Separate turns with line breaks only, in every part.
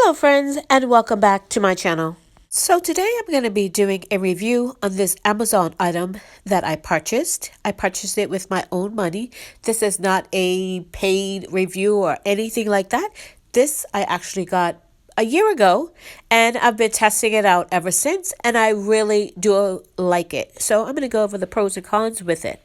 Hello friends and welcome back to my channel. So today I'm going to be doing a review on this Amazon item that I purchased. I purchased it with my own money. This is not a paid review or anything like that. This I actually got a year ago and I've been testing it out ever since and I really do like it. So I'm going to go over the pros and cons with it.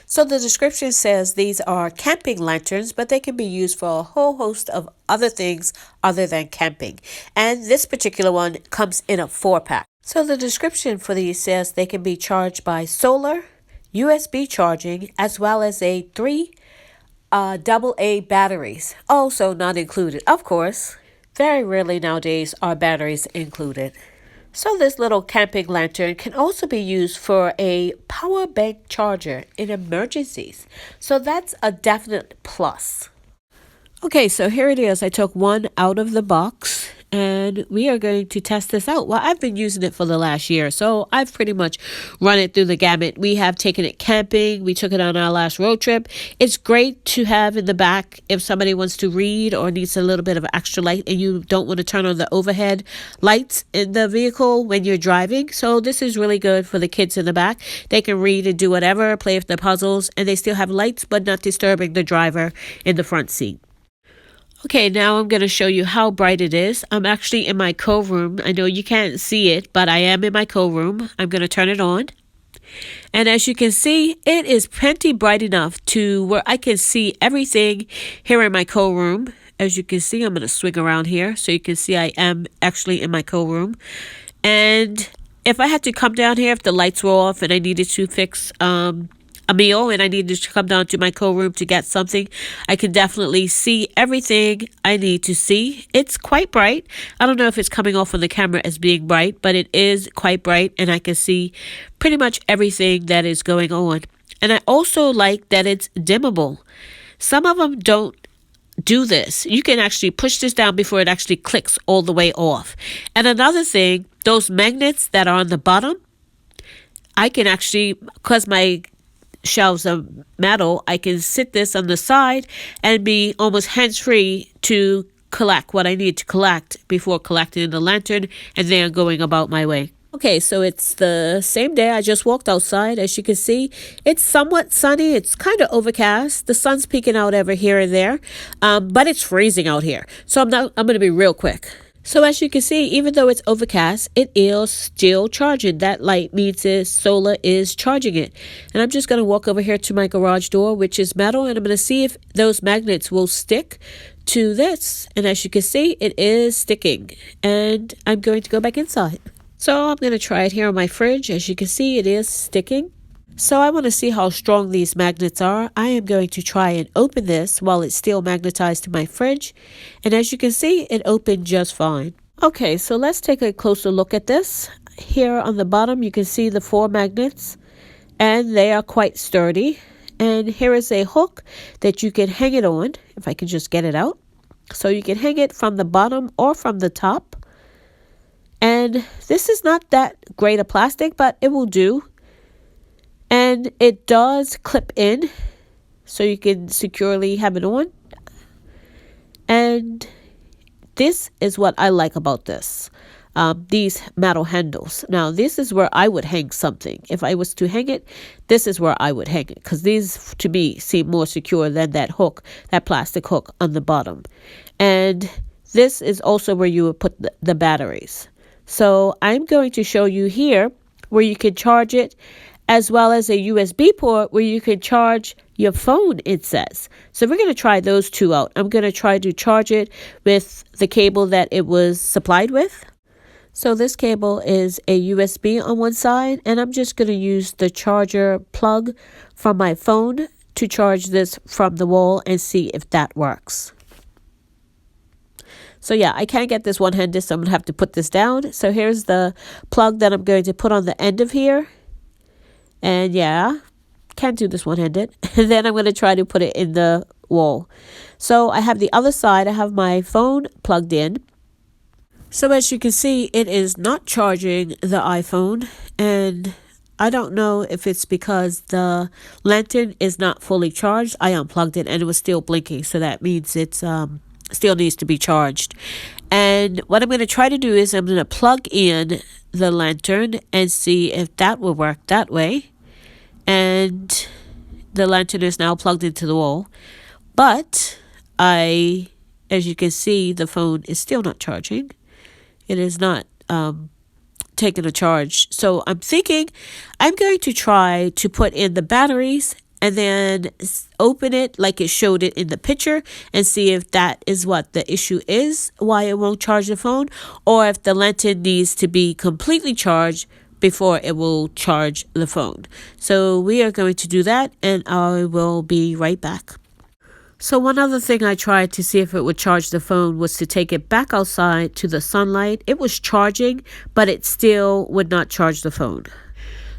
So the description says these are camping lanterns, but they can be used for a whole host of other things other than camping. And this particular one comes in a 4-pack. So the description for these says they can be charged by solar, USB charging, as well as a 3 AA batteries. Also not included, of course. Very rarely nowadays are batteries included. So this little camping lantern can also be used for a power bank charger in emergencies. So that's a definite plus. Okay, so here it is. I took one out of the box and we are going to test this out. Well, I've been using it for the last year, so I've pretty much run it through the gamut. We have taken it camping. We took it on our last road trip. It's great to have in the back if somebody wants to read or needs a little bit of extra light and you don't want to turn on the overhead lights in the vehicle when you're driving. So this is really good for the kids in the back. They can read and do whatever, play with the puzzles, and they still have lights but not disturbing the driver in the front seat. Okay, now I'm going to show you how bright it is. I'm actually in my co-room. I know you can't see it, but I am in my co-room. I'm going to turn it on. And as you can see, it is plenty bright enough to where I can see everything here in my co-room. As you can see, I'm going to swing around here so you can see I am actually in my co-room. And if I had to come down here, if the lights were off and I needed to fix a meal and I needed to come down to my co-room to get something, I can definitely see everything I need to see. It's quite bright. I don't know if it's coming off on the camera as being bright, but it is quite bright and I can see pretty much everything that is going on. And I also like that it's dimmable. Some of them don't do this. You can actually push this down before it actually clicks all the way off. And another thing, those magnets that are on the bottom, I can actually, because my shelves of metal, I can sit this on the side and be almost hands-free to collect what I need to collect before collecting the lantern and then going about my way. Okay, so it's the same day. I just walked outside. As you can see, it's somewhat sunny. It's kind of overcast. The sun's peeking out over here and there, but it's freezing out here. So I'm going to be real quick. So as you can see, even though it's overcast, it is still charging. That light means solar is charging it. And I'm just going to walk over here to my garage door, which is metal, and I'm going to see if those magnets will stick to this. And as you can see, it is sticking. And I'm going to go back inside. So I'm going to try it here on my fridge. As you can see, it is sticking. So I want to see how strong these magnets are. I am going to try and open this while it's still magnetized to my fridge. And as you can see, it opened just fine. Okay, so let's take a closer look at this. Here on the bottom, you can see the 4 magnets, and they are quite sturdy. And here is a hook that you can hang it on, if I can just get it out. So you can hang it from the bottom or from the top. And this is not that great a plastic, but it will do. And it does clip in, so you can securely have it on. And this is what I like about this. These metal handles. Now, this is where I would hang something. If I was to hang it, this is where I would hang it. Because these, to me, seem more secure than that hook, that plastic hook on the bottom. And this is also where you would put the batteries. So I'm going to show you here where you can charge it, as well as a USB port where you can charge your phone, it says. So we're going to try those two out. I'm going to try to charge it with the cable that it was supplied with. So this cable is a USB on one side, and I'm just going to use the charger plug from my phone to charge this from the wall and see if that works. So yeah, I can't get this one-handed, so I'm going to have to put this down. So here's the plug that I'm going to put on the end of here. And yeah, can't do this one-handed. And then I'm going to try to put it in the wall. So I have the other side. I have my phone plugged in. So as you can see, it is not charging the iPhone. And I don't know if it's because the lantern is not fully charged. I unplugged it and it was still blinking. So that means it's still needs to be charged. And what I'm going to try to do is I'm going to plug in the lantern and see if that will work that way. And the lantern is now plugged into the wall. But as you can see, the phone is still not charging. It is not taking a charge. So I'm thinking I'm going to try to put in the batteries and then open it like it showed it in the picture and see if that is what the issue is, why it won't charge the phone, or if the lantern needs to be completely charged before it will charge the phone. So we are going to do that, and I will be right back. So one other thing I tried to see if it would charge the phone was to take it back outside to the sunlight. It was charging, but it still would not charge the phone.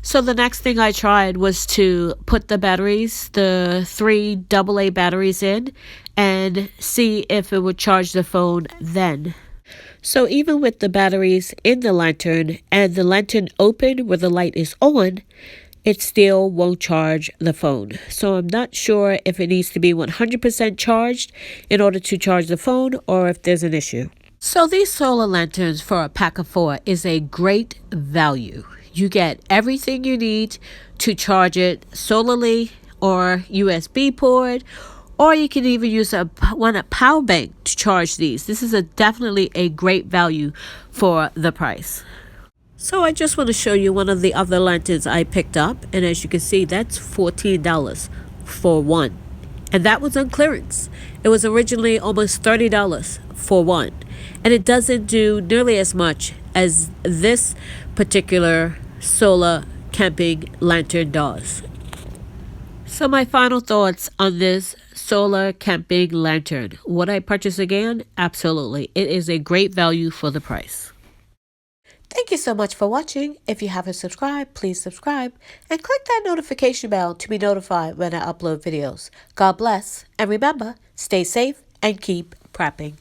So the next thing I tried was to put the batteries, the 3 AA batteries in, and see if it would charge the phone then. So even with the batteries in the lantern and the lantern open where the light is on, it still won't charge the phone. So I'm not sure if it needs to be 100% charged in order to charge the phone or if there's an issue. So these solar lanterns for a pack of 4 is a great value. You get everything you need to charge it solarly or USB port, or you can even use a power bank to charge these. This is definitely a great value for the price. So I just want to show you one of the other lanterns I picked up, and as you can see, that's $14 for one. And that was on clearance. It was originally almost $30 for one. And it doesn't do nearly as much as this particular solar camping lantern does. So my final thoughts on this solar camping lantern. Would I purchase again? Absolutely. It is a great value for the price. Thank you so much for watching. If you haven't subscribed, please subscribe and click that notification bell to be notified when I upload videos. God bless, and remember, stay safe and keep prepping.